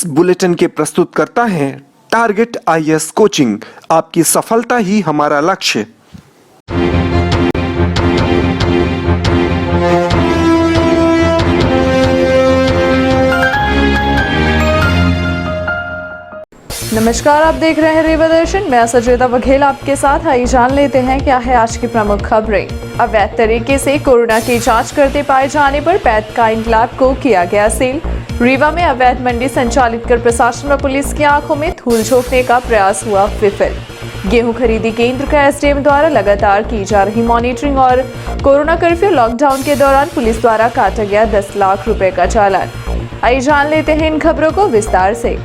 इस बुलेटिन के प्रस्तुत करता है टारगेट आईएएस कोचिंग। आपकी सफलता ही हमारा लक्ष्य। नमस्कार, आप देख रहे हैं रेवा दर्शन। मैं सचेता बघेल आपके साथ। आइए जान लेते हैं क्या है आज की प्रमुख खबरें। अवैध तरीके से कोरोना की जांच करते पाए जाने पर पैथकाइंड लैब को किया गया सील। रीवा में अवैध मंडी संचालित कर प्रशासन व पुलिस की आंखों में धूल झोंकने का प्रयास हुआ विफल। गेहूं खरीदी केंद्र का एसडीएम द्वारा लगातार की जा रही मॉनिटरिंग और कोरोना कर्फ्यू लॉकडाउन के दौरान पुलिस द्वारा काटा गया 10 लाख रुपए का चालान। आइए जान लेते हैं इन खबरों को विस्तार से।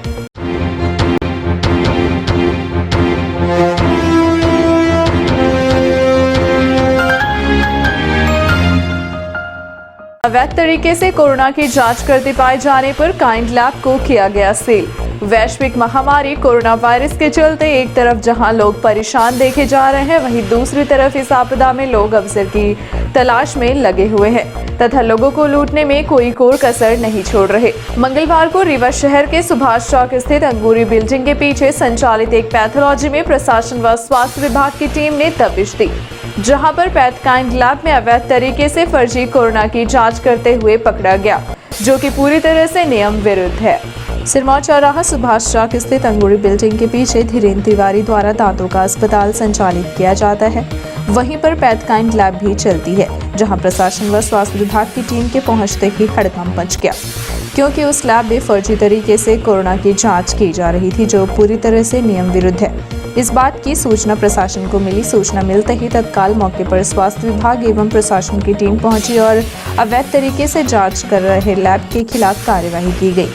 अवैध तरीके से कोरोना की जांच करते पाए जाने पर काइंड लैब को किया गया सील। वैश्विक महामारी कोरोना वायरस के चलते एक तरफ जहां लोग परेशान देखे जा रहे हैं, वहीं दूसरी तरफ इस आपदा में लोग अवसर की तलाश में लगे हुए हैं तथा लोगों को लूटने में कोई कोर कसर नहीं छोड़ रहे। मंगलवार को रीवा शहर के सुभाष चौक स्थित अंगूरी बिल्डिंग के पीछे संचालित एक पैथोलॉजी में प्रशासन व स्वास्थ्य विभाग की टीम ने तपिश दी, जहां पर पैथकाइंड लैब में अवैध तरीके से फर्जी कोरोना की जांच करते हुए पकड़ा गया, जो कि पूरी तरह से नियम विरुद्ध है। सिरमौर चौराहा सुभाष चौक स्थित अंगूरी बिल्डिंग के पीछे धीरेन्द्र तिवारी द्वारा दांतों का अस्पताल संचालित किया जाता है। वहीं पर पैथकाइंड लैब भी चलती है, जहां प्रशासन व स्वास्थ्य विभाग की टीम के पहुंचते ही हड़कंप मच गया, क्योंकि उस लैब में फर्जी तरीके से कोरोना की जांच की जा रही थी, जो पूरी तरह से नियम विरुद्ध है। इस बात की सूचना प्रशासन को मिली। सूचना मिलते ही तत्काल मौके पर स्वास्थ्य विभाग एवं प्रशासन की टीम पहुंची और अवैध तरीके से जांच कर रहे लैब के खिलाफ कार्यवाही की गई।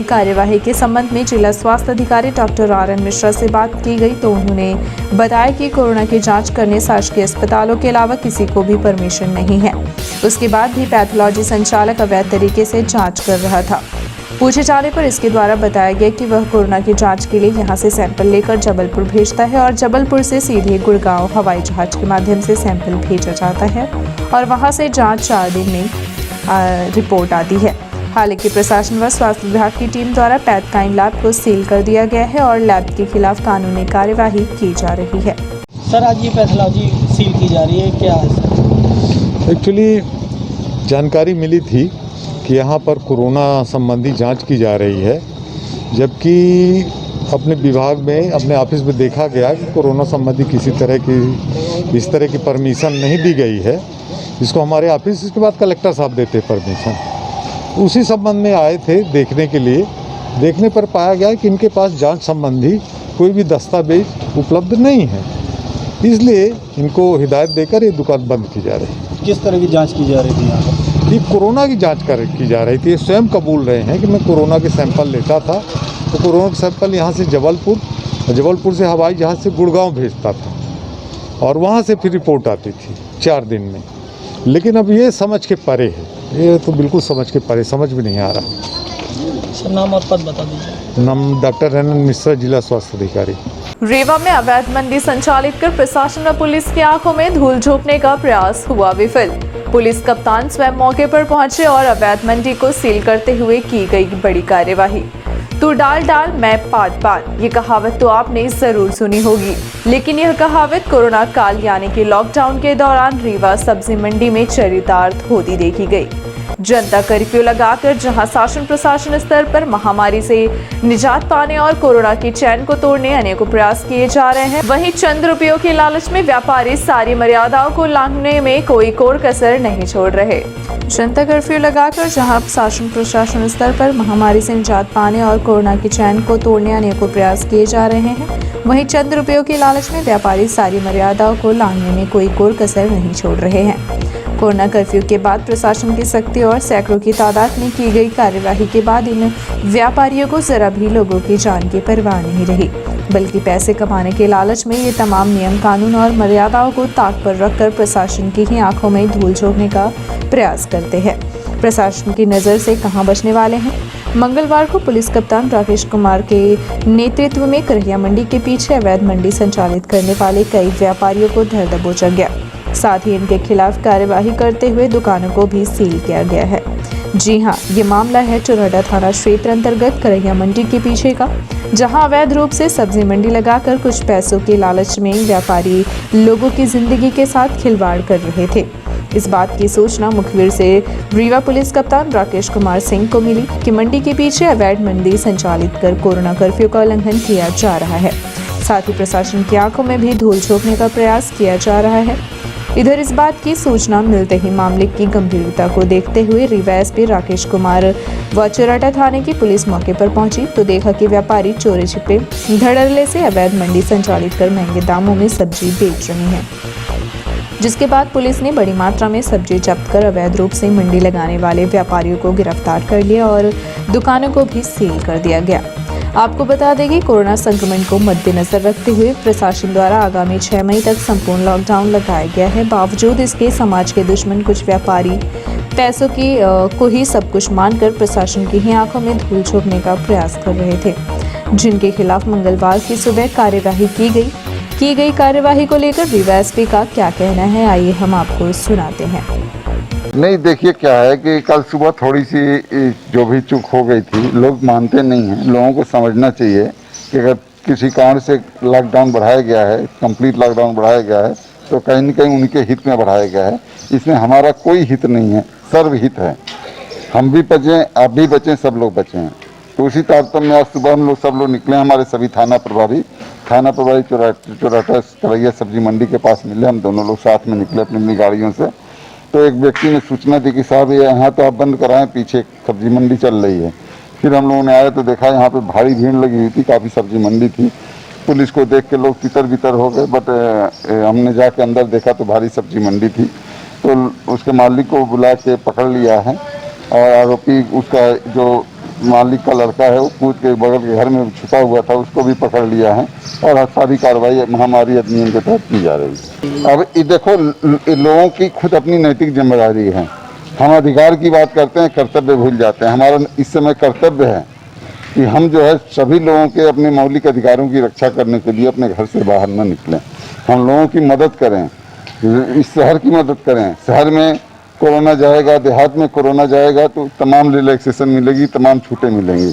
कार्यवाही के संबंध में जिला स्वास्थ्य अधिकारी डॉक्टर RN मिश्रा से बात की गई तो उन्होंने बताया कि कोरोना की जांच करने शासकीय अस्पतालों के अलावा किसी को भी परमिशन नहीं है। उसके बाद भी पैथोलॉजी संचालक अवैध तरीके से जांच कर रहा था। पूछे जाने पर इसके द्वारा बताया गया कि वह कोरोना की जांच के लिए यहां से सैंपल लेकर जबलपुर भेजता है और जबलपुर से सीधे गुड़गांव हवाई जहाज के माध्यम से सैंपल भेजा जाता है और वहां से जांच 4 दिन में रिपोर्ट आती है। हालांकि प्रशासन व स्वास्थ्य विभाग की टीम द्वारा पैथकाइंड लैब को सील कर दिया गया है और लैब के खिलाफ कानूनी कार्यवाही की जा रही है। सर, आज ये पैथोलॉजी सील की जा रही है, क्या है सर? एक्चुअली जानकारी मिली थी कि यहाँ पर कोरोना संबंधी जांच की जा रही है, जबकि अपने विभाग में अपने ऑफिस में देखा गया कि कोरोना संबंधी किसी तरह की इस तरह की परमिशन नहीं दी गई है, जिसको हमारे ऑफिस के बाद कलेक्टर साहब देते परमिशन। उसी संबंध में आए थे देखने के लिए। देखने पर पाया गया कि इनके पास जांच संबंधी कोई भी दस्तावेज उपलब्ध नहीं है, इसलिए इनको हिदायत देकर ये दुकान बंद की जा रही है। किस तरह की जांच की जा रही थी यहाँ पर? ये कोरोना की जांच की जा रही थी। ये स्वयं कबूल रहे हैं कि मैं कोरोना के सैंपल लेता था, तो कोरोना के सैंपल यहाँ से जबलपुर से हवाई जहाज़ से गुड़गांव भेजता था और वहाँ से फिर रिपोर्ट आती थी 4 दिन में। लेकिन अब ये समझ के परे है, ये तो बिल्कुल समझ के परे, समझ भी नहीं आ रहा। सर, नाम और पद बता दीजिए। नाम डॉक्टर RN मिश्रा, जिला स्वास्थ्य अधिकारी। रीवा में अवैध मंडी संचालित कर प्रशासन व पुलिस की आंखों में धूल झोंकने का प्रयास हुआ विफल। पुलिस कप्तान स्वयं मौके पर पहुंचे और अवैध मंडी को सील करते हुए की गई बड़ी कार्यवाही। तू डाल मैं पाट, ये कहावत तो आपने जरूर सुनी होगी, लेकिन यह कहावत कोरोना काल यानी कि लॉकडाउन के दौरान रीवा सब्जी मंडी में चरितार्थ होती देखी गई। जनता कर्फ्यू लगाकर जहां शासन प्रशासन स्तर पर महामारी से निजात पाने और कोरोना की चैन को तोड़ने अनेकों प्रयास किए जा रहे हैं, वहीं चंद रुपयों के लालच में व्यापारी सारी मर्यादाओं को लांघने में कोई कोर कसर नहीं छोड़ रहे। जनता कर्फ्यू लगाकर जहां शासन प्रशासन स्तर पर महामारी से निजात पाने और कोरोना की चैन को तोड़ने अनेकों प्रयास किए जा रहे हैं, वहीं चंद रुपयों के लालच में व्यापारी सारी मर्यादाओं को लांघने में कोई कोर कसर नहीं छोड़ रहे हैं। कोरोना कर्फ्यू के बाद प्रशासन की सख्ती और सैकड़ों की तादाद में की गई कार्यवाही के बाद इन व्यापारियों को जरा भी लोगों की जान की परवाह नहीं रही, बल्कि पैसे कमाने के लालच में ये तमाम नियम कानून और मर्यादाओं को ताक पर रखकर प्रशासन की ही आंखों में धूल झोंकने का प्रयास करते हैं। प्रशासन की नज़र से कहां बचने वाले हैं। मंगलवार को पुलिस कप्तान राकेश कुमार के नेतृत्व में करहिया मंडी के पीछे अवैध मंडी संचालित करने वाले कई व्यापारियों को धर दबोचा गया। साथ ही इनके खिलाफ कार्यवाही करते हुए दुकानों को भी सील किया गया है। जी हां, ये मामला है चुराडा थाना क्षेत्र अंतर्गत करैया मंडी के पीछे का, जहां अवैध रूप से सब्जी मंडी लगाकर कुछ पैसों के लालच में व्यापारी लोगों की जिंदगी के साथ खिलवाड़ कर रहे थे। इस बात की सूचना मुखबिर से रीवा पुलिस कप्तान राकेश कुमार सिंह को मिली कि मंडी के पीछे अवैध मंडी संचालित कर कोरोना कर्फ्यू का उल्लंघन किया जा रहा है। साथ ही प्रशासन की आंखों में भी धूल झोंकने का प्रयास किया जा रहा है। इधर इस बात की सूचना मिलते ही मामले की गंभीरता को देखते हुए रीवा एसपी राकेश कुमार व चुराडा थाने की पुलिस मौके पर पहुंची तो देखा कि व्यापारी चोरी छिपे धड़ल्ले से अवैध मंडी संचालित कर महंगे दामों में सब्जी बेच रहे हैं। जिसके बाद पुलिस ने बड़ी मात्रा में सब्जी जब्त कर अवैध रूप से मंडी लगाने वाले व्यापारियों को गिरफ्तार कर लिया और दुकानों को भी सील कर दिया गया। आपको बता दें कि कोरोना संक्रमण को मद्देनजर रखते हुए प्रशासन द्वारा आगामी 6 मई तक संपूर्ण लॉकडाउन लगाया गया है। बावजूद इसके समाज के दुश्मन कुछ व्यापारी पैसों को ही सब कुछ मानकर प्रशासन की ही आंखों में धूल झोंकने का प्रयास कर रहे थे, जिनके खिलाफ मंगलवार की सुबह कार्यवाही की गई कार्यवाही को लेकर रीवा एसपी का क्या कहना है, आइए हम आपको सुनाते हैं। नहीं, देखिए क्या है कि कल सुबह थोड़ी सी जो भी चूक हो गई थी, लोग मानते नहीं हैं। लोगों को समझना चाहिए कि अगर किसी कारण से लॉकडाउन बढ़ाया गया है, कंप्लीट लॉकडाउन बढ़ाया गया है, तो कहीं न कहीं उनके हित में बढ़ाया गया है। इसमें हमारा कोई हित नहीं है, सर्वहित है। हम भी बचें, आप भी बचें, सब लोग बचें। तो उसी तारतम्य में आज सुबह हम लोग सब लोग निकले। हमारे सभी थाना प्रभारी चुराटा करैया सब्जी मंडी के पास मिले। हम दोनों लोग साथ में निकले अपनी अपनी गाड़ियों से। तो एक व्यक्ति ने सूचना दी कि साहब ये यहाँ तो आप बंद कराएं, पीछे सब्जी मंडी चल रही है। फिर हम लोगों ने आए तो देखा यहाँ पे भारी भीड़ लगी हुई थी, काफ़ी सब्जी मंडी थी। पुलिस को देख के लोग तितर बितर हो गए, बट हमने जाके अंदर देखा तो भारी सब्जी मंडी थी। तो उसके मालिक को बुला के पकड़ लिया है और आरोपी उसका जो मालिक का लड़का है वो कूद के बगल के घर में छुपा हुआ था, उसको भी पकड़ लिया है और सारी कार्रवाई महामारी अधिनियम के तहत की जा रही है। अब ये देखो, लोगों की खुद अपनी नैतिक जिम्मेदारी है। हम अधिकार की बात करते हैं, कर्तव्य भूल जाते हैं। हमारा इस समय कर्तव्य है कि हम जो है सभी लोगों के अपने मौलिक अधिकारों की रक्षा करने के लिए अपने घर से बाहर न निकलें। हम लोगों की मदद करें, इस शहर की मदद करें। शहर में कोरोना जाएगा, देहात में कोरोना जाएगा तो तमाम रिलैक्सेशन मिलेगी, तमाम छूटें मिलेंगी।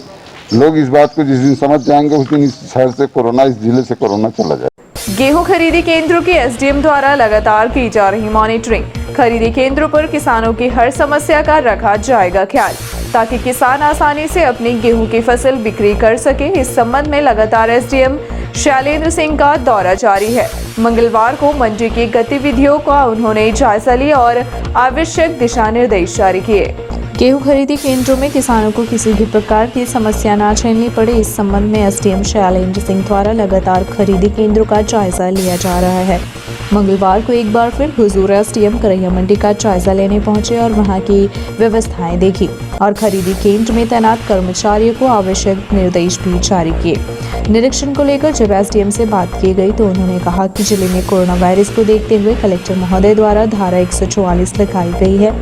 लोग इस बात को जिस दिन समझ जाएंगे उस दिन इस शहर से कोरोना, इस जिले से कोरोना चला जाएगा। गेहूं खरीदी केंद्रों की एसडीएम द्वारा लगातार की जा रही मॉनिटरिंग। खरीदी केंद्रों पर किसानों की हर समस्या का रखा जाएगा ख्याल, ताकि किसान आसानी से अपनी गेहूं की फसल बिक्री कर सके। इस संबंध में लगातार एसडीएम शैलेंद्र सिंह का दौरा जारी है। मंगलवार को मंडी की गतिविधियों का उन्होंने जायजा लिया और आवश्यक दिशा निर्देश जारी किए। गेहूं खरीदी केंद्रों में किसानों को किसी भी प्रकार की समस्या न झेलनी पड़े, इस संबंध में एसडीएम शैलेंद्र सिंह द्वारा लगातार खरीदी केंद्रों का जायजा लिया जा रहा है। मंगलवार को एक बार फिर हुजूर एसडीएम करैया मंडी का जायजा लेने पहुंचे और वहां की व्यवस्थाएं देखी और खरीदी केंद्र में तैनात कर्मचारियों को आवश्यक निर्देश भी जारी किए। निरीक्षण को लेकर जब एसडीएम से बात की गई तो उन्होंने कहा कि जिले में कोरोना वायरस को देखते हुए कलेक्टर महोदय द्वारा धारा 144 लगाई गई है,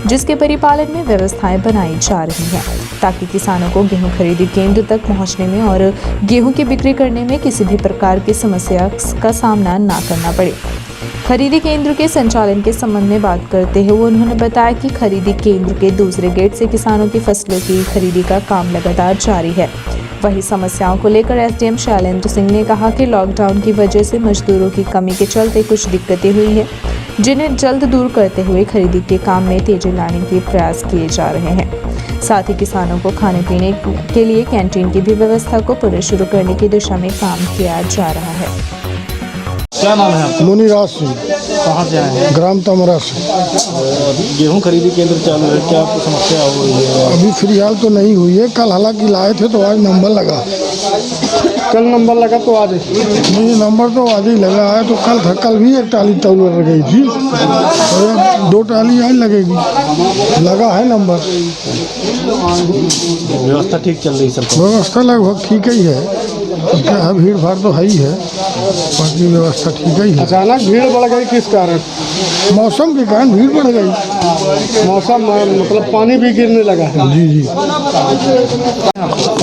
जिसके परिपालन में व्यवस्थाएं बनाई जा रही हैं, ताकि किसानों को गेहूं खरीदी केंद्र तक पहुंचने में और गेहूं की बिक्री करने में किसी भी प्रकार की समस्या का सामना न करना पड़े। खरीदी केंद्र के संचालन के संबंध में बात करते हुए उन्होंने बताया कि खरीदी केंद्र के दूसरे गेट से किसानों की फसलों की खरीदी का काम लगातार जारी है। वही समस्याओं को लेकर एसडीएम शैलेंद्र सिंह ने कहा कि लॉकडाउन की वजह से मजदूरों की कमी के चलते कुछ दिक्कतें हुई हैं, जिन्हें जल्द दूर करते हुए खरीदी के काम में तेजी लाने के प्रयास किए जा रहे हैं। साथ ही किसानों को खाने पीने के लिए कैंटीन की भी व्यवस्था को पुनः शुरू करने की दिशा में काम किया जा रहा है। क्या नाम है आपका? मुनिराज सिंह, कहाँ से आए हैं? ग्राम तमरा से। गेहूं खरीदी केंद्र चालू है, क्या आपको समस्या हो रही है? अभी फिलहाल तो नहीं हुई है, कल हालांकि लाए थे तो आज नंबर लगा। कल नंबर लगा तो आज नहीं, नंबर तो आज ही लगा है, तो कल था, कल भी एक टाली तौल लग गई थी और 2 टाली आज लगेगी, लगा है नंबर। व्यवस्था ठीक चल रही है? व्यवस्था लगभग ठीक ही है, तो क्या है, भीड़ भाड़ तो है ही है, बाकी व्यवस्था ठीक ही है। अचानक भीड़ बढ़ गई, किस कारण? मौसम के कारण भीड़ बढ़ गई। मौसम मतलब पानी भी गिरने लगा है। जी जी।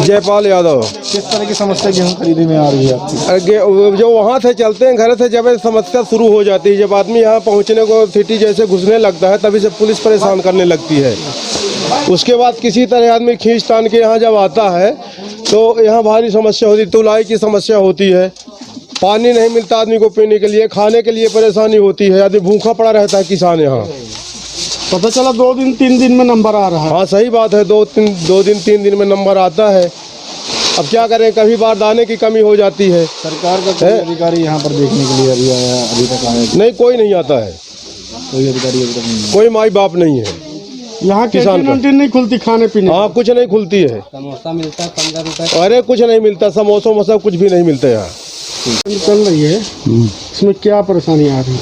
जयपाल यादव। किस तरह की समस्या गेहूं खरीदी में आ रही है आपकी? जो वहाँ से चलते हैं घर से जब समस्या शुरू हो जाती है, जब आदमी यहाँ पहुँचने को सिटी जैसे घुसने लगता है तभी से पुलिस परेशान करने लगती है। उसके बाद किसी तरह आदमी खींच तान के यहाँ जब आता है तो यहाँ भारी समस्या होती है, तुलाई की समस्या होती है, पानी नहीं मिलता आदमी को पीने के लिए, खाने के लिए परेशानी होती है, आदमी भूखा पड़ा रहता है किसान यहाँ। पता चला 2 दिन 3 दिन में नंबर आ रहा है। हाँ सही बात है, 2 दिन 3 दिन में नंबर आता है। अब क्या करें, कभी बार दाने की कमी हो जाती है। सरकार का कोई अधिकारी यहाँ पर देखने के लिए अभी आया, अभी तक आया? नहीं, कोई नहीं आता है, कोई अधिकारी अभी तक नहीं? कोई माई बाप नहीं है यहाँ किसान का। कैंटीन नहीं खुलती खाने पीने? हाँ, कुछ नहीं खुलती है। समोसा मिलता है 15 रुपए। अरे कुछ नहीं मिलता, समोसा वोसा कुछ भी नहीं मिलता यहाँ। चल रही है, इसमें क्या परेशानी आ रही है?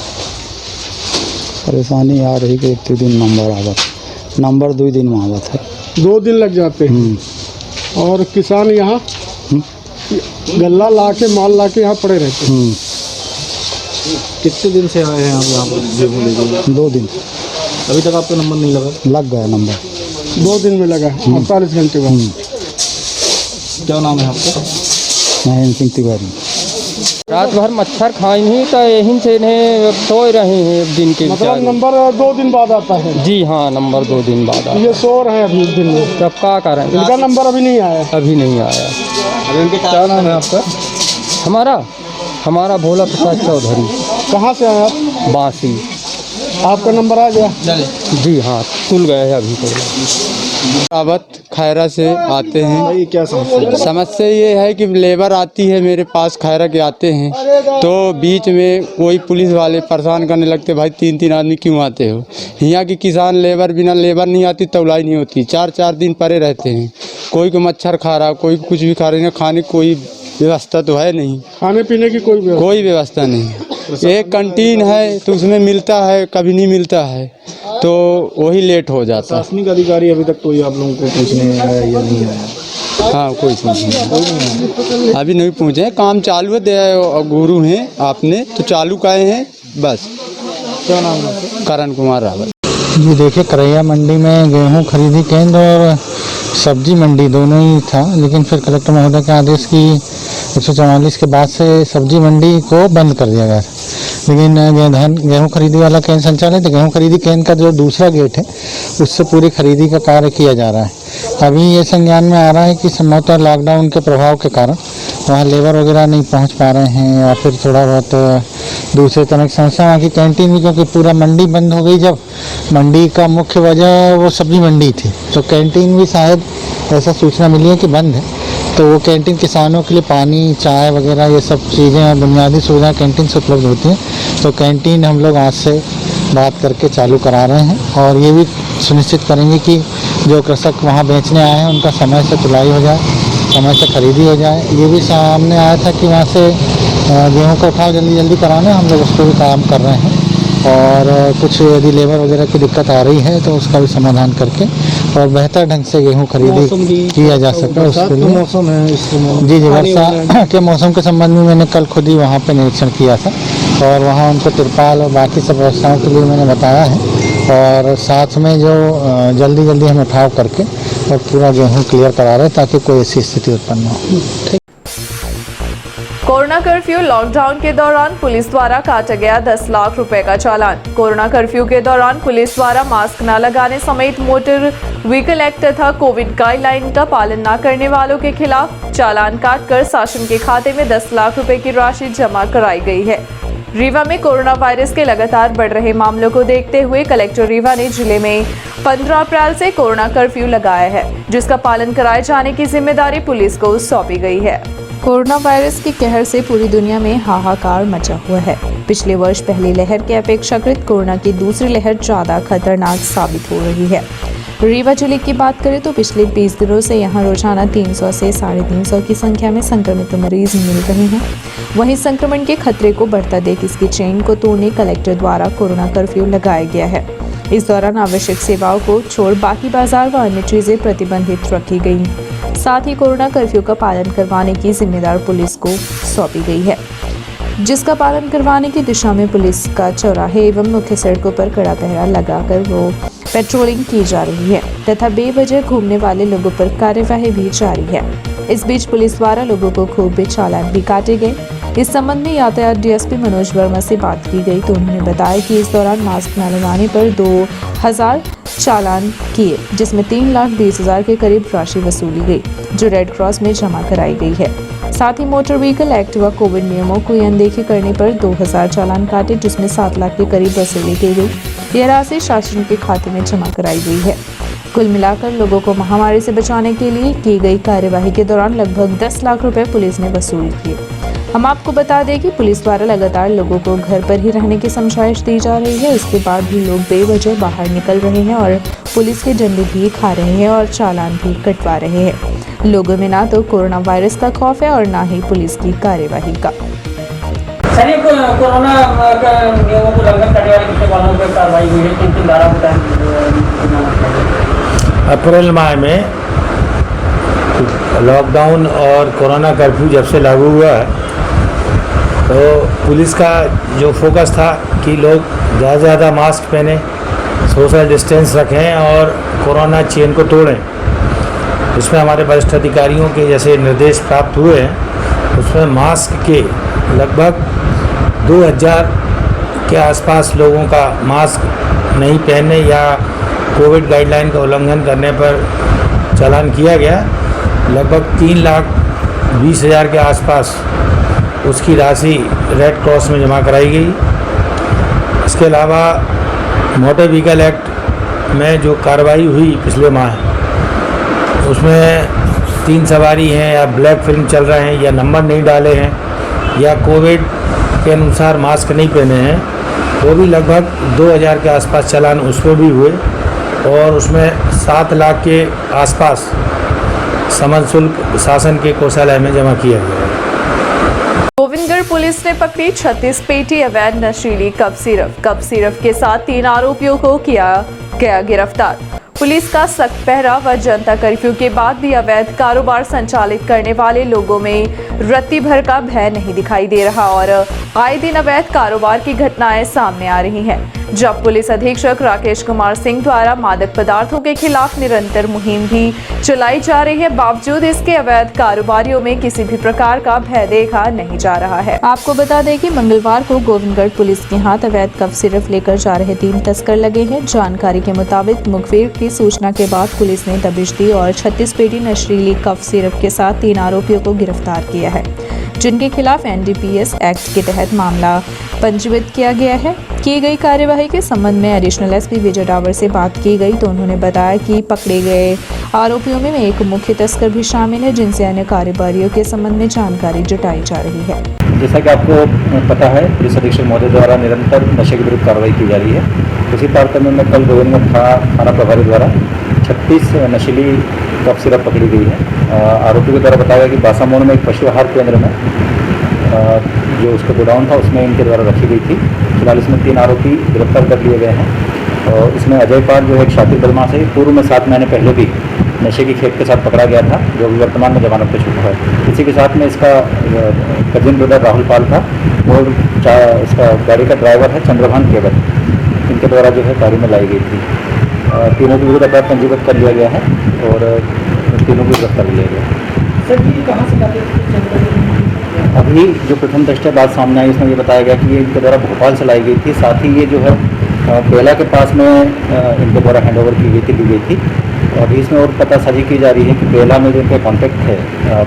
परेशानी आ रही कि 1 दिन नंबर आवत, नंबर 2 दिन में आवत है। 2 दिन लग जाते हैं और किसान यहाँ गल्ला ला के माल ला के यहाँ पड़े रहते हैं। कितने दिन से आए हैं आप यहाँ पर गेहूँ लेके? 2 दिन। अभी तक आपका नंबर नहीं लगा? लग गया नंबर, 2 दिन में लगा, 48 घंटे बाद। क्या नाम है आपका? महेंद्र सिंह तिवारी। रात भर मच्छर खाई नहीं तो यहीं से इन्हें सो रहे हैं एक दिन के। मतलब नंबर 2 दिन बाद आता है? जी हाँ, नंबर 2 दिन बाद आता है। ये सो रहे हैं अभी दिन में, तब क्या करें, इनका नंबर अभी नहीं आया? अभी नहीं आया। क्या नाम है आपका? हमारा भोला प्रसाद चौधरी। कहाँ से आए आप? बांसी। आपका नंबर आ गया? जी हाँ, खुल गए हैं अभी तो। आवत खैरा से आते हैं। ये क्या समस्या है? समस्या ये है कि लेबर आती है मेरे पास, खैरा के आते हैं तो बीच में कोई पुलिस वाले परेशान करने लगते, भाई 3 आदमी क्यों आते हो। यहाँ की किसान लेबर, बिना लेबर नहीं आती तौलाई नहीं होती, 4 दिन परे रहते हैं। कोई को मच्छर खा रहा, कोई कुछ भी खा रही है, खाने की कोई व्यवस्था तो है नहीं, खाने पीने की कोई व्यवस्था नहीं है। एक कैंटीन है तो उसमें मिलता है, कभी नहीं मिलता है, तो वही लेट हो जाता है। प्रशासनिक अधिकारी अभी तक कोई आप लोगों को पूछने आया या नहीं आया? हाँ, कोई नहीं, अभी नहीं पहुँचे, काम चालू है, गुरु हैं आपने तो चालू काए हैं बस। क्या नाम है? करण कुमार रावत। जी देखिए, करैया मंडी में गेहूं खरीदी केंद्र और सब्जी मंडी दोनों ही था, लेकिन फिर कलेक्टर महोदय के आदेश की 144 के बाद से सब्जी मंडी को बंद कर दिया गया। लेकिन गेहूं खरीदी वाला केंद्र संचालित, गेहूं खरीदी केंद्र का जो दूसरा गेट है उससे पूरी खरीदी का कार्य किया जा रहा है। अभी ये संज्ञान में आ रहा है कि संभवतः लॉकडाउन के प्रभाव के कारण वहाँ लेबर वगैरह नहीं पहुँच पा रहे हैं, या फिर थोड़ा बहुत दूसरे तरह की समस्या। वहाँ की कैंटीन भी, क्योंकि पूरा मंडी बंद हो गई, जब मंडी का मुख्य वजह वो सब्जी मंडी थी, तो कैंटीन भी शायद ऐसा सूचना मिली है कि बंद है। तो वो कैंटीन किसानों के लिए पानी, चाय वगैरह ये सब चीज़ें, बुनियादी सुविधाएं कैंटीन से उपलब्ध होती हैं। तो कैंटीन हम लोग आज से बात करके चालू करा रहे हैं, और ये भी सुनिश्चित करेंगे कि जो कृषक वहाँ बेचने आए हैं उनका समय से तुलाई हो जाए, समय से खरीदी हो जाए। ये भी सामने आया था कि वहाँ से गेहूँ का उठाव जल्दी कराना, हम लोग उस पर भी काम कर रहे हैं। और कुछ यदि लेबर वगैरह की दिक्कत आ रही है तो उसका भी समाधान करके और बेहतर ढंग से गेहूँ खरीदी किया जा सके उसके लिए। मौसम है इस समय? जी, वर्षा के मौसम के संबंध में मैंने कल खुद ही वहाँ पे निरीक्षण किया था, और वहाँ उनको तिरपाल और बाकी सब व्यवस्थाओं के लिए मैंने बताया है, और साथ में जो जल्दी हम उठाव करके और पूरा गेहूँ क्लियर करा रहे हैं ताकि कोई ऐसी स्थिति उत्पन्न न हो। कोरोना कर्फ्यू लॉकडाउन के दौरान पुलिस द्वारा काटा गया 10 लाख रुपए का चालान। कोरोना कर्फ्यू के दौरान पुलिस द्वारा मास्क न लगाने समेत मोटर व्हीकल एक्ट तथा कोविड गाइडलाइन का पालन न करने वालों के खिलाफ चालान काटकर शासन के खाते में 10 लाख रुपए की राशि जमा कराई गई है। रीवा में कोरोना वायरस के लगातार बढ़ रहे मामलों को देखते हुए कलेक्टर रीवा ने जिले में 15 अप्रैल से कोरोना कर्फ्यू लगाया है, जिसका पालन कराए जाने की जिम्मेदारी पुलिस को सौंपी गई है। कोरोना वायरस के कहर से पूरी दुनिया में हाहाकार मचा हुआ है। पिछले वर्ष पहली लहर के अपेक्षाकृत कोरोना की दूसरी लहर ज्यादा खतरनाक साबित हो रही है। रीवा जिले की बात करें तो पिछले 20 दिनों से यहां रोजाना 300 से 350 की संख्या में संक्रमित मरीज मिल रहे हैं। वहीं संक्रमण के खतरे को बढ़ता देख इसकी चेन को तोड़ने कलेक्टर द्वारा कोरोना कर्फ्यू लगाया गया है। इस दौरान आवश्यक सेवाओं को छोड़ बाकी बाजार व अन्य चीजें प्रतिबंधित रखी गई। साथ ही कोरोना कर्फ्यू का पालन करवाने की जिम्मेदार पुलिस को सौंपी गई है, जिसका पालन करवाने की दिशा में पुलिस का चौराहे एवं मुख्य सड़कों पर कड़ा पहरा लगाकर वो पेट्रोलिंग की जा रही है तथा बेवजह घूमने वाले लोगों पर कार्यवाही भी जारी है। इस बीच पुलिस द्वारा लोगों को खूब चालान भी काटे गए। इस संबंध में यातायात डीएसपी मनोज वर्मा से बात की गई तो उन्होंने बताया कि इस दौरान मास्क न लगाने पर चालान किए, जिसमें 3,20,000 के करीब राशि वसूली गई, जो रेड क्रॉस में जमा कराई गई है। साथ ही मोटर व्हीकल एक्ट व कोविड नियमों को अनदेखी करने पर 2,000 चालान काटे, जिसमें 7 लाख के करीब वसूली की गई। यह राशि शासन के खाते में जमा कराई गई है। कुल मिलाकर लोगों को महामारी से बचाने के लिए की गई कार्यवाही के दौरान लगभग 10 लाख रुपए पुलिस ने वसूल किए। हम आपको बता दें कि पुलिस द्वारा लगातार लोगों को घर पर ही रहने की समझाइश दी जा रही है। उसके बाद भी लोग बेवजह बाहर निकल रहे हैं और पुलिस के डंडे भी खा रहे हैं और चालान भी कटवा रहे हैं। लोगों में ना तो कोरोना वायरस का खौफ है और ना ही पुलिस की कार्यवाही का। सर, ये कोरोना का नियमों को उल्लंघन करने वाले कितने वाहनों पर कार्रवाई हुई है? 3 धारा बताएं। अप्रैल माह में लॉकडाउन और कोरोना कर्फ्यू जब से लागू हुआ है तो पुलिस का जो फोकस था कि लोग ज़्यादा से ज़्यादा मास्क पहने, सोशल डिस्टेंस रखें और कोरोना चेन को तोड़ें। उसमें हमारे वरिष्ठ अधिकारियों के जैसे निर्देश प्राप्त हुए हैं, उसमें मास्क के लगभग 2,000 के आसपास लोगों का मास्क नहीं पहनने या कोविड गाइडलाइन का उल्लंघन करने पर चालान किया गया। लगभग 3,20,000 के आसपास उसकी राशि रेड क्रॉस में जमा कराई गई। इसके अलावा मोटर व्हीकल एक्ट में जो कार्रवाई हुई पिछले माह, उसमें 3 सवारी हैं या ब्लैक फिल्म चल रहे हैं या नंबर नहीं डाले हैं या कोविड के अनुसार मास्क नहीं पहने हैं, वो भी लगभग 2,000 के आसपास चालान उसमें भी हुए और उसमें 7 लाख के आसपास समन शुल्क शासन के कोषालय में जमा किया गया है। गोविंदगढ़ पुलिस ने पकड़ी 36 पेटी अवैध नशीली कप सिरप के साथ 3 आरोपियों को किया गया गिरफ्तार। पुलिस का सख्त पहरा व जनता कर्फ्यू के बाद भी अवैध कारोबार संचालित करने वाले लोगों में रत्ती भर का भय नहीं दिखाई दे रहा और आए दिन अवैध कारोबार की घटनाएं सामने आ रही हैं। जब पुलिस अधीक्षक राकेश कुमार सिंह द्वारा मादक पदार्थों के खिलाफ निरंतर मुहिम भी चलाई जा रही है, बावजूद इसके अवैध कारोबारियों में किसी भी प्रकार का भय देखा नहीं जा रहा है। आपको बता दें कि मंगलवार को गोविंदगढ़ पुलिस के हाथ अवैध कफ सिरप लेकर जा रहे 3 तस्कर लगे हैं। जानकारी के मुताबिक मुखबिर की सूचना के बाद पुलिस ने दबिश दी और 36 पेटी नशीली कफ सिरप के साथ 3 आरोपियों को गिरफ्तार किया है, जिनके खिलाफ NDPS एक्ट के तहत मामला पंजीबद्ध किया गया है। की गई कार्यवाही के संबंध में एडिशनल SP विजय डावर से बात की गई तो उन्होंने बताया कि पकड़े गए आरोपियों में एक मुख्य तस्कर भी शामिल है, जिनसे अन्य कारोबारियों के संबंध में जानकारी जुटाई जा रही है। जैसा कि आपको पता है, पुलिस अधीक्षक महोदय द्वारा निरंतर नशे के विरुद्ध कार्रवाई की जा रही है। उसी तारतम्य में कल गोविंदगढ़ थाना प्रभारी द्वारा 36 नशीली कफ सिरप पकड़ी गई है। आरोपी के द्वारा बताया कि बासामोड़ में एक पशु आहार केंद्र में जो उसका गोडाउन था उसमें इनके द्वारा रखी गई थी। फिलहाल इसमें 3 आरोपी गिरफ्तार कर लिए गए हैं और इसमें अजय पाल जो है एक शातिर बदमाश है, पूर्व में 7 महीने पहले भी नशे की खेप के साथ पकड़ा गया था, जो भी वर्तमान में जमानत पर छूटा है। इसी के साथ में इसका कजिन ब्रदर राहुल पाल था और इसका गाड़ी का ड्राइवर है चंद्रभान केवल, इनके द्वारा जो है गाड़ी में लाई गई थी। तीनों के विरुद्ध अपराध पंजीबद्ध कर लिया गया है और तीनों को गिरफ्तार लिया गया है। सर, ये कहाँ से लाते हैं? अभी जो प्रथम दृष्टया बात सामने आई उसमें ये बताया गया कि ये इनके द्वारा भोपाल से लाई गई थी। साथ ही ये जो है बेला के पास में इनके द्वारा हैंडओवर की गई थी, ली गई थी। अभी इसमें और पता साझी की जा रही है कि बेला में जो इनका कॉन्टैक्ट है,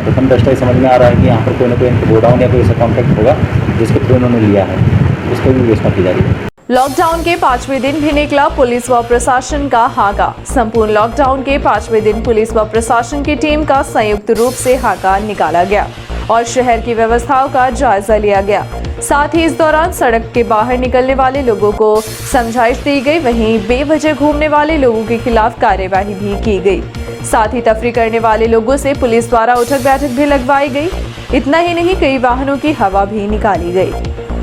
प्रथम दृष्टया समझ में आ रहा है कि यहाँ पर कोई ना कोई इनका गोडाउन या कोई ऐसा कॉन्टैक्ट होगा जिसके थ्रू उन्होंने लिया है, उसको भी विवेचना की जा रही है। लॉकडाउन के 5वें दिन भी निकला पुलिस व प्रशासन का हाका। संपूर्ण लॉकडाउन के 5वें दिन पुलिस व प्रशासन की टीम का संयुक्त रूप से हाका निकाला गया और शहर की व्यवस्थाओं का जायजा लिया गया। साथ ही इस दौरान सड़क के बाहर निकलने वाले लोगों को समझाइश दी गई, वहीं बेवजह घूमने वाले लोगों के खिलाफ कार्यवाही भी की गई। साथ ही तफरी करने वाले लोगों से पुलिस द्वारा उठक बैठक भी लगवाई गई। इतना ही नहीं, कई वाहनों की हवा भी निकाली गई।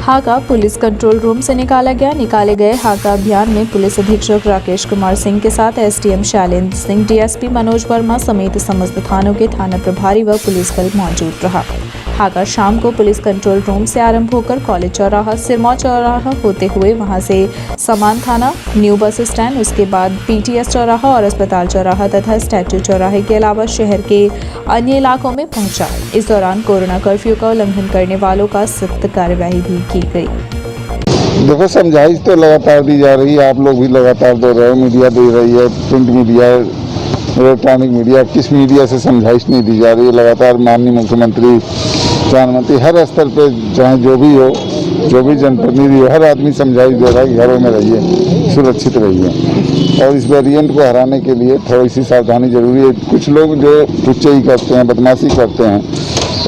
हाका पुलिस कंट्रोल रूम से निकाला गया। निकाले गए हाका अभियान में पुलिस अधीक्षक राकेश कुमार सिंह के साथ SDM शैलेंद्र सिंह, DSP मनोज वर्मा समेत समस्त थानों के थाना प्रभारी व पुलिस बल मौजूद रहा। हाका शाम को पुलिस कंट्रोल रूम से आरंभ होकर कॉलेज चौराहा, सिरमौर चौराहा होते हुए वहां से समान थाना, न्यू बस स्टैंड, उसके बाद PTS चौराहा और अस्पताल चौराहा तथा स्टैच्यू चौराहे के अलावा शहर के अन्य इलाकों में पहुंचा। इस दौरान कोरोना कर्फ्यू का उल्लंघन करने वालों का सख्त कार्यवाही भी की गई। देखो समझाइश तो लगातार दी जा रही है, आप लोग भी लगातार दे रहे हो, मीडिया दे रही है, प्रिंट मीडिया, इलेक्ट्रॉनिक मीडिया, किस मीडिया से समझाइश नहीं दी जा रही है। लगातार माननीय मुख्यमंत्री, प्रधानमंत्री हर स्तर पे चाहे जो भी हो, जो भी जनप्रतिनिधि हो, हर आदमी समझाइश दे रहा है कि घरों में रहिए, सुरक्षित रहिए। और इस वेरिएंट को हराने के लिए थोड़ी सी सावधानी जरूरी है। कुछ लोग जो टुच्चे ही करते हैं, बदमाशी करते हैं,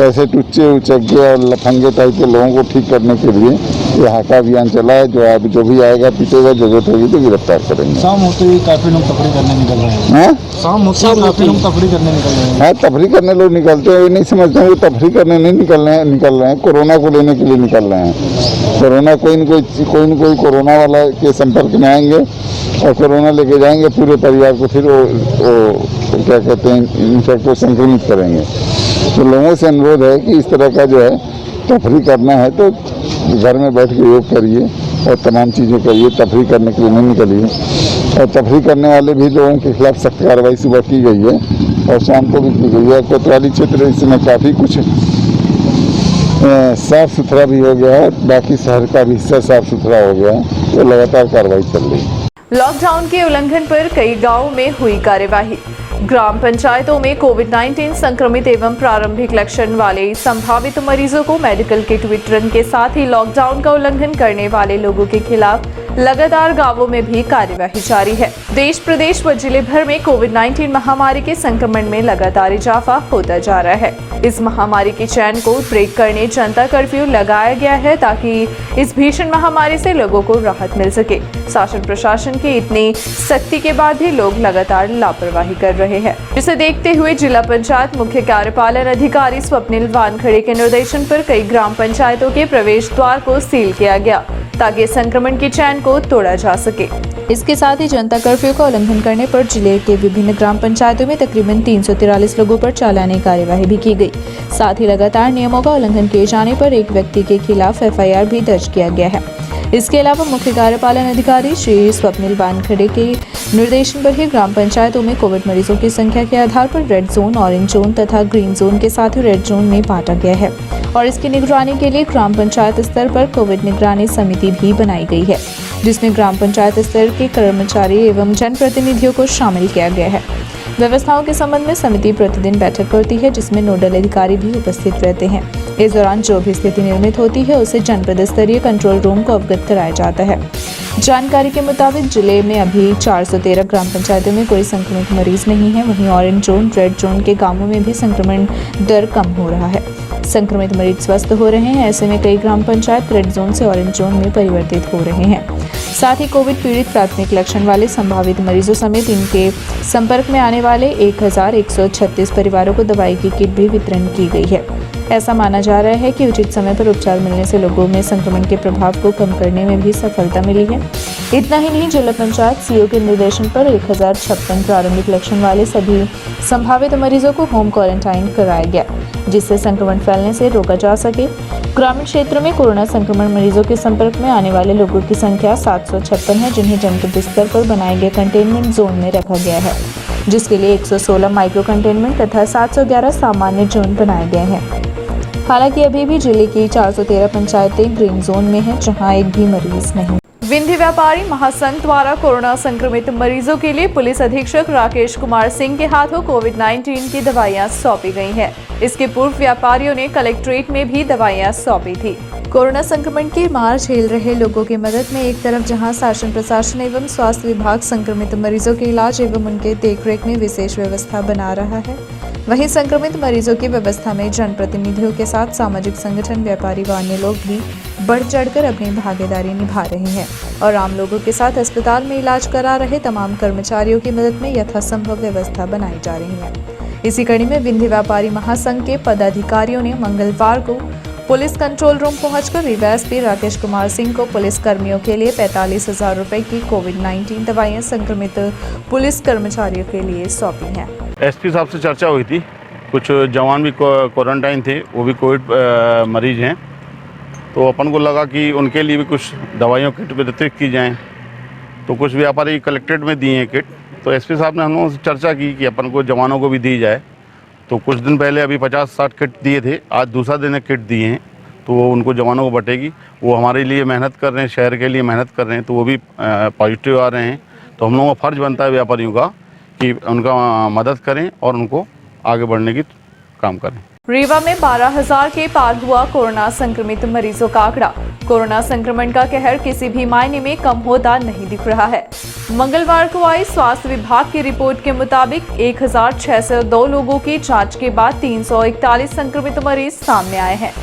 ऐसे टुच्चे उचक्के और लफंगे टाइप के लोगों को ठीक करने के लिए ये हाका अभियान चला है। जो भी आएगा पीटेगा, जरूरत होगी तो गिरफ्तार करेंगे। शाम होते ही काफी लोग तफरी करने निकल रहे हैं। शाम होते ही काफी लोग तफरी करने निकल रहे हैं। हाँ, तफरी करने लोग निकलते हैं, ये नहीं समझते हैं वो तफरी करने नहीं निकल रहे हैं, कोरोना को लेने के लिए निकल रहे हैं। कोरोना कोई न कोई कोरोना वाला के संपर्क में आएंगे और कोरोना लेके जाएंगे पूरे परिवार को, फिर वो क्या कहते हैं, इन्फेक्ट को संक्रमित करेंगे। तो लोगों से अनुरोध है कि इस तरह का जो है तफरी करना है तो घर में बैठ के योग करिए और तमाम चीज़ें करिए, तफरी करने के लिए नहीं निकलिए। और तफरी करने वाले भी लोगों के खिलाफ सख्त कार्रवाई सुबह की गई है और शाम को भी की गई है। कोतवाली क्षेत्र इस समय काफ़ी कुछ साफ़ सुथरा भी हो गया है, बाकी शहर का भी हिस्सा साफ़ सुथरा हो गया है, तो लगातार कार्रवाई चल रही है। लॉकडाउन के उल्लंघन पर कई गांवों में हुई कार्यवाही। ग्राम पंचायतों में कोविड-19 संक्रमित एवं प्रारंभिक लक्षण वाले संभावित मरीजों को मेडिकल किट वितरण के साथ ही लॉकडाउन का उल्लंघन करने वाले लोगों के खिलाफ लगातार गांवों में भी कार्यवाही जारी है। देश, प्रदेश व जिले भर में कोविड-19 महामारी के संक्रमण में लगातार इजाफा होता जा रहा है। इस महामारी की चैन को ब्रेक करने जनता कर्फ्यू लगाया गया है ताकि इस भीषण महामारी से लोगों को राहत मिल सके। शासन प्रशासन की इतनी सख्ती के बाद भी लोग लगातार लापरवाही कर रहे हैं, जिसे देखते हुए जिला पंचायत मुख्य कार्यपालन अधिकारी स्वप्निल वानखड़े के निर्देशन पर कई ग्राम पंचायतों के प्रवेश द्वार को सील किया गया ताकि संक्रमण की चैन को तोड़ा जा सके। इसके साथ ही जनता कर्फ्यू का उल्लंघन करने पर जिले के विभिन्न ग्राम पंचायतों में तकरीबन 343 लोगों पर चालानी कार्यवाही भी की गई। साथ ही लगातार नियमों का उल्लंघन किए जाने पर एक व्यक्ति के खिलाफ FIR भी दर्ज किया गया है। इसके अलावा मुख्य कार्यपालन अधिकारी श्री स्वप्निल वानखड़े के निर्देशन पर ही ग्राम पंचायतों में कोविड मरीजों की संख्या के आधार पर रेड जोन, ऑरेंज जोन तथा ग्रीन जोन के साथ ही रेड जोन में बांटा गया है और इसकी निगरानी के लिए ग्राम पंचायत स्तर पर कोविड निगरानी समिति भी बनाई गई है, जिसमें ग्राम पंचायत स्तर के कर्मचारी एवं जनप्रतिनिधियों को शामिल किया गया है। व्यवस्थाओं के संबंध में समिति प्रतिदिन बैठक करती है, जिसमें नोडल अधिकारी भी उपस्थित रहते हैं। इस दौरान जो भी स्थिति निर्मित होती है उसे जनपद स्तरीय कंट्रोल रूम को अवगत कराया जाता है। जानकारी के मुताबिक जिले में अभी 413 ग्राम पंचायतों में कोई संक्रमित मरीज नहीं है। वहीं ऑरेंज जोन, रेड जोन के गांवों में भी संक्रमण दर कम हो रहा है। संक्रमित मरीज स्वस्थ हो रहे हैं। ऐसे में कई ग्राम पंचायत रेड जोन से ऑरेंज जोन में परिवर्तित हो रहे हैं। साथ ही कोविड पीड़ित प्राथमिक लक्षण वाले संभावित मरीजों समेत इनके संपर्क में आने वाले 1136 परिवारों को दवाई की किट भी वितरण की गई है। ऐसा माना जा रहा है कि उचित समय पर उपचार मिलने से लोगों में संक्रमण के प्रभाव को कम करने में भी सफलता मिली है। इतना ही नहीं, जिला पंचायत CO के निर्देशन पर 1056 प्रारंभिक लक्षण वाले सभी संभावित मरीजों को होम क्वारंटाइन कराया गया, जिससे संक्रमण फैलने से रोका जा सके। ग्रामीण क्षेत्रों में कोरोना संक्रमण मरीजों के संपर्क में आने वाले लोगों की संख्या 756 है, जिन्हें जनपद स्तर पर बनाए गए कंटेनमेंट जोन में रखा गया है, जिसके लिए 116 माइक्रो कंटेनमेंट तथा 711 सामान्य जोन बनाए गए हैं। हालांकि अभी भी जिले की 413 पंचायतें ग्रीन जोन में हैं, जहां एक भी मरीज नहीं। विंध्य व्यापारी महासंघ द्वारा कोरोना संक्रमित मरीजों के लिए पुलिस अधीक्षक राकेश कुमार सिंह के हाथों कोविड-19 की दवाइयां सौंपी गई हैं। इसके पूर्व व्यापारियों ने कलेक्ट्रेट में भी दवाइयां सौंपी थी। कोरोना संक्रमण की मार झेल रहे लोगों की मदद में एक तरफ जहां शासन प्रशासन एवं स्वास्थ्य विभाग संक्रमित मरीजों के इलाज एवं उनके देखरेख में विशेष व्यवस्था बना रहा है, वहीं संक्रमित मरीजों की व्यवस्था में जनप्रतिनिधियों के साथ सामाजिक संगठन, व्यापारी व अन्य लोग भी बढ़ चढ़कर अपनी भागीदारी निभा रहे हैं और आम लोगों के साथ अस्पताल में इलाज करा रहे तमाम कर्मचारियों की मदद में यथासंभव व्यवस्था बनाई जा रही है। इसी कड़ी में विंध्य व्यापारी महासंघ के पदाधिकारियों ने मंगलवार को पुलिस कंट्रोल रूम पहुंचकर डीवाईएसपी राकेश कुमार सिंह को पुलिस कर्मियों के लिए 45,000 रुपए की कोविड-19 दवाइयां संक्रमित पुलिस कर्मचारियों के लिए सौंपी हैं। SP साहब से चर्चा हुई थी, कुछ जवान भी क्वारंटाइन थे, वो भी कोविड मरीज हैं, तो अपन को लगा कि उनके लिए भी कुछ दवाइयों किट वितरित की जाएं। तो कुछ व्यापारी कलेक्ट्रेट में दिए हैं किट, तो SP साहब ने हम लोगों से चर्चा की कि अपन को जवानों को भी दी जाए। तो कुछ दिन पहले अभी 50-60 किट दिए थे, आज दूसरा दिन किट दिए हैं। तो वो उनको जवानों को बटेगी। वो हमारे लिए मेहनत कर रहे हैं, शहर के लिए मेहनत कर रहे हैं, तो वो भी पॉजिटिव आ रहे हैं। तो हम लोगों का फ़र्ज़ बनता है व्यापारियों का कि उनका मदद करें और उनको आगे बढ़ने की काम करें। रीवा में 12,000 के पार हुआ कोरोना संक्रमित मरीजों का आंकड़ा। कोरोना संक्रमण का कहर किसी भी मायने में कम होता नहीं दिख रहा है। मंगलवार को आई स्वास्थ्य विभाग की रिपोर्ट के मुताबिक 1,602 लोगों की जांच के बाद 341 संक्रमित मरीज सामने आए हैं।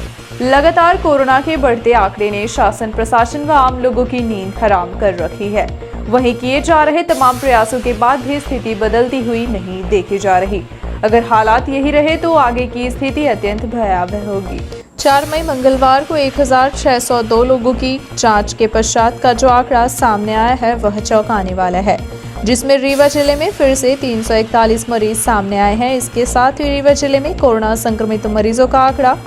लगातार कोरोना के बढ़ते आंकड़े ने शासन प्रशासन व आम लोगों की नींद हराम कर रखी है। वहीं किए जा रहे तमाम प्रयासों के बाद भी स्थिति बदलती हुई नहीं देखी जा रही। अगर हालात यही रहे तो आगे की स्थिति अत्यंत भयावह होगी। 4 मई मंगलवार को 1,602 लोगों की जांच के पश्चात का जो आंकड़ा सामने आया है वह चौंकाने वाला है, जिसमें रीवा जिले में फिर से 341 मरीज सामने आए हैं। इसके साथ ही रीवा जिले में कोरोना संक्रमित मरीजों का आंकड़ा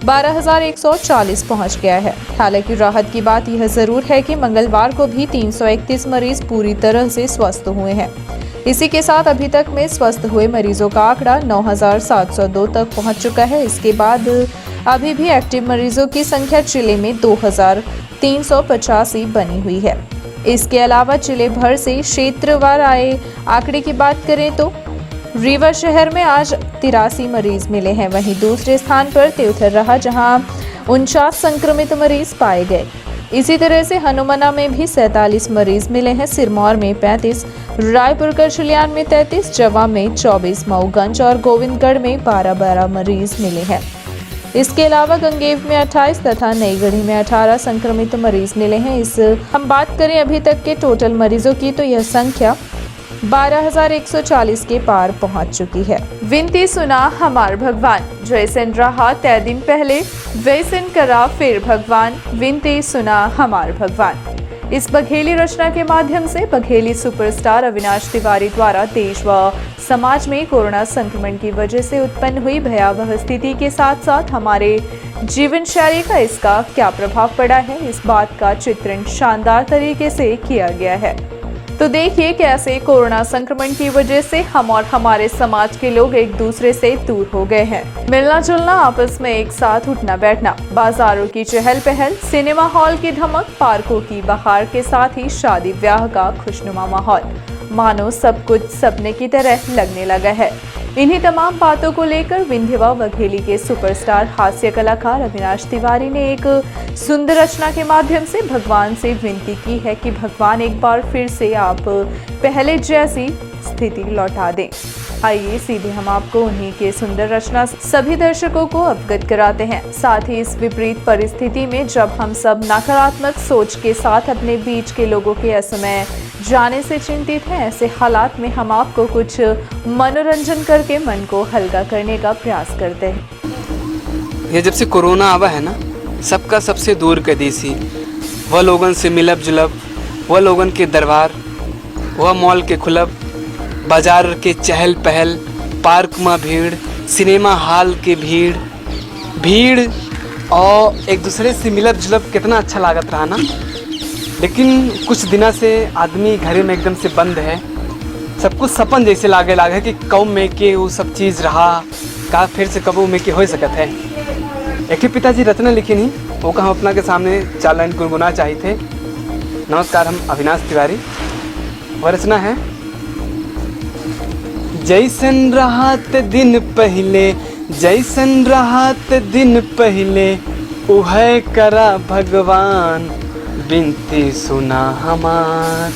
12,140 पहुंच गया है। हालांकि राहत की बात यह जरूर है कि मंगलवार को भी 331 मरीज पूरी तरह से स्वस्थ हुए हैं। इसी के साथ अभी तक में स्वस्थ हुए मरीजों का आंकड़ा 9,702 तक पहुंच चुका है। इसके बाद अभी भी एक्टिव मरीजों की संख्या जिले में 2,385 बनी हुई है। इसके अलावा जिले भर से क्षेत्रवार आए आंकड़े की बात करें तो रीवा शहर में आज 83 मरीज मिले हैं। वहीं दूसरे स्थान पर त्योथर रहा, जहां 49 संक्रमित मरीज पाए गए। इसी तरह से हनुमाना में भी 47 मरीज मिले हैं। सिरमौर में 35, रायपुर करछलियान में 33, जवा में 24, मऊगंज और गोविंदगढ़ में 12 मरीज मिले हैं। इसके अलावा गंगेव में 28 तथा नईगढ़ी में 18 संक्रमित मरीज मिले हैं। हम बात करें अभी तक के टोटल मरीजों की तो यह संख्या 12,140 के पार पहुंच चुकी है। विनती सुना हमार भगवान, जैसन रहा तय दिन पहले वैसन करा फिर भगवान, विनती सुना हमार भगवान। इस बघेली रचना के माध्यम से बघेली सुपरस्टार अविनाश तिवारी द्वारा देश व समाज में कोरोना संक्रमण की वजह से उत्पन्न हुई भयावह स्थिति के साथ साथ हमारे जीवन शैली का इसका क्या प्रभाव पड़ा है, इस बात का चित्रण शानदार तरीके से किया गया है। तो देखिए कैसे कोरोना संक्रमण की वजह से हम और हमारे समाज के लोग एक दूसरे से दूर हो गए हैं। मिलना जुलना, आपस में एक साथ उठना बैठना, बाजारों की चहल पहल, सिनेमा हॉल की धमक, पार्कों की बहार के साथ ही शादी ब्याह का खुशनुमा माहौल, मानो सब कुछ सपने की तरह लगने लगा है। इन्हीं तमाम बातों को लेकर विंध्यवा बघेली के सुपरस्टार हास्य कलाकार अविनाश तिवारी ने एक सुंदर रचना के माध्यम से भगवान से विनती की है कि भगवान एक बार फिर से आप पहले जैसी स्थिति लौटा दें। आइए सीधे हम आपको उन्हीं के सुंदर रचना सभी दर्शकों को अवगत कराते हैं। साथ ही इस विपरीत परिस्थिति में जब हम सब नकारात्मक सोच के साथ अपने बीच के लोगों के असमय जाने से चिंतित हैं, ऐसे हालात में हम आपको कुछ मनोरंजन करके मन को हल्का करने का प्रयास करते हैं। ये जब से कोरोना आवा है ना, सबका सबसे दूर के देसी, वह लोगन से मिलब जुलब, वह लोगन के दरबार, वह मॉल के खुलब, बाजार के चहल पहल, पार्क में भीड़, सिनेमा हॉल के भीड़ और एक दूसरे से मिलब जुलब कितना अच्छा लागत रहा ना। लेकिन कुछ दिनों से आदमी घरे में एकदम से बंद है, सब कुछ सपन जैसे लागे कि कब में के वो सब चीज़ रहा का फिर से कब में के हो सकत है। एक पिताजी रचना लिखी नहीं, वो का हम अपना के सामने 4 लाइन गुनगुना चाहिए थे। नमस्कार, हम अविनाश तिवारी। वह रचना है, जैसन राहत दिन पहले, जैसन राहत दिन पहले, उहे करा भगवान, बिनती सुना हमार,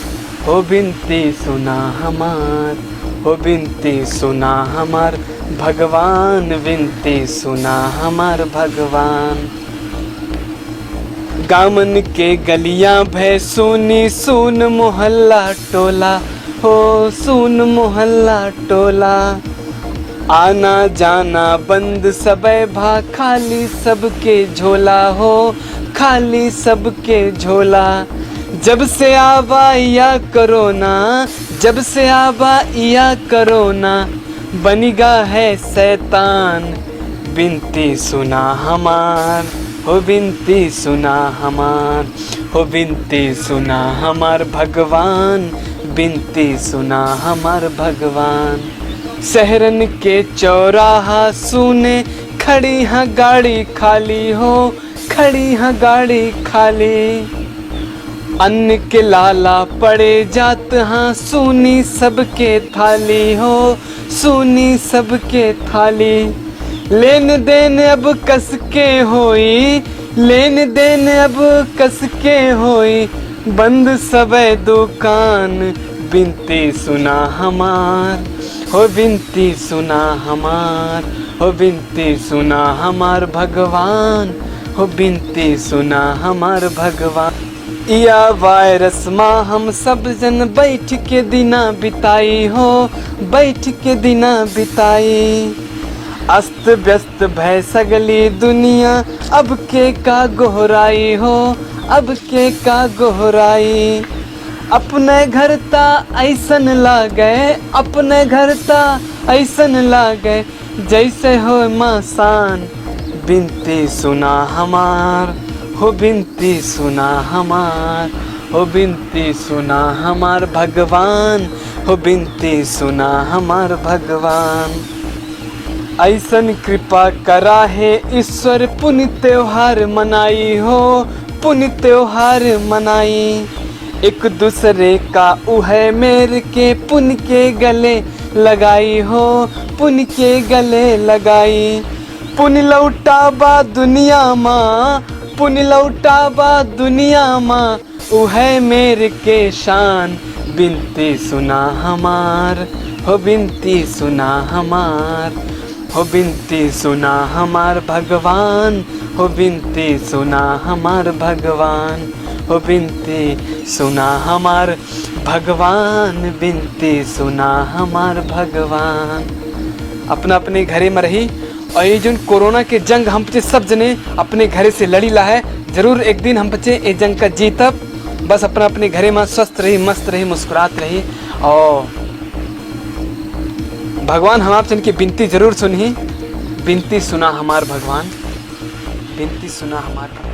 हो बिनती सुना हमार, हो बिनती सुना हमार भगवान, बिनती सुना हमार भगवान। गामन के गलियां भय सुनी, सुन मोहल्ला टोला, हो सुन मोहल्ला टोला, आना जाना बंद सबे भा, खाली सबके झोला, हो खाली सबके झोला। जब से आवा या कोरोना, जब से आवा या कोरोना, बनिगा है शैतान, बिनती सुना हमार, हो बिनती सुना हमार, हो बिनती सुना हमार भगवान, बिनती सुना हमार भगवान। शहरन के चौराहा सुने, खड़ी हाँ गाड़ी खाली, हो खड़ी है गाड़ी खाली, अन्न के लाला पड़े जात हाँ, सुनी सबके थाली हो, सुनी सबके थाली। लेन देन अब कस के होई, लेन देन अब कस के होई, बंद सबे दुकान, बिनती सुना हमार हो, बिनती सुना हमार हो, बिनती सुना हमार भगवान हो, बिनती सुना हमार भगवान। या वायरस माँ हम सब जन बैठ के दिना बिताई हो, बैठ के दिना बिताई। अस्त व्यस्त भय सगली दुनिया, अब के का गोहराई हो, अब के का गोहराई। अपने घर ता ऐसन लागे, अपने घर ता ऐसन लागे, जैसे हो मसान, बिनती सुना हमार हो, बिनती सुना हमार हो, बिनती सुना हमार भगवान हो, बिनती सुना हमार भगवान। ऐसन कृपा करा है ईश्वर, पुण्य त्योहार मनाई हो, पुण्य त्योहार मनाई। एक दूसरे का उहे मेर के पुण्य के गले लगाई हो, पुण्य के गले लगाई। पुण्य लौटाबा दुनिया माँ, पुण्य लौटाबा दुनिया माँ, उहे मेर के शान, बिनती सुना हमार हो, बिनती सुना हमार हो, बिनती सुना हमार भगवान हो, बिनती सुना हमार भगवान हो, बिनती सुना हमार भगवान, बिनती सुना हमार भगवान। अपना अपने घरे में रही, और ये जो कोरोना के जंग हम बच्चे सब जने अपने घरे से लड़ी ला है, जरूर एक दिन हम बच्चे ये जंग का जीतब। बस अपना अपने घरे में स्वस्थ रही, मस्त रही, मुस्कुरात रही, और भगवान हम आप जन की बिनती जरूर सुनी। बिनती सुना हमार भगवान, बिनती सुना हमार भगवान।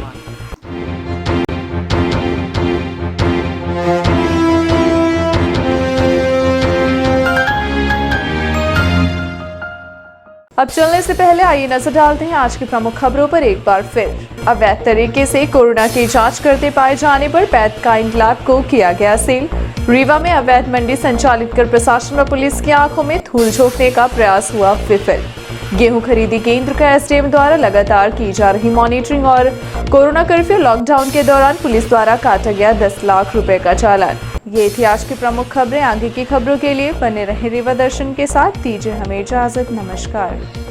अब चलने से पहले आइए नजर डालते हैं आज की प्रमुख खबरों पर एक बार फिर। अवैध तरीके से कोरोना की जांच करते पाए जाने पर पैथकाइंड लैब को किया गया सील। रीवा में अवैध मंडी संचालित कर प्रशासन व पुलिस की आंखों में धूल झोंकने का प्रयास हुआ विफल। गेहूं खरीदी केंद्र का एसडीएम द्वारा लगातार की जा रही मॉनिटरिंग और कोरोना कर्फ्यू लॉकडाउन के दौरान पुलिस द्वारा काटा गया 10 लाख रुपए का चालान। ये थी आज की प्रमुख खबरें। आगे की खबरों के लिए बने रहे रीवा दर्शन के साथ। दीजिए हमें इजाजत। नमस्कार।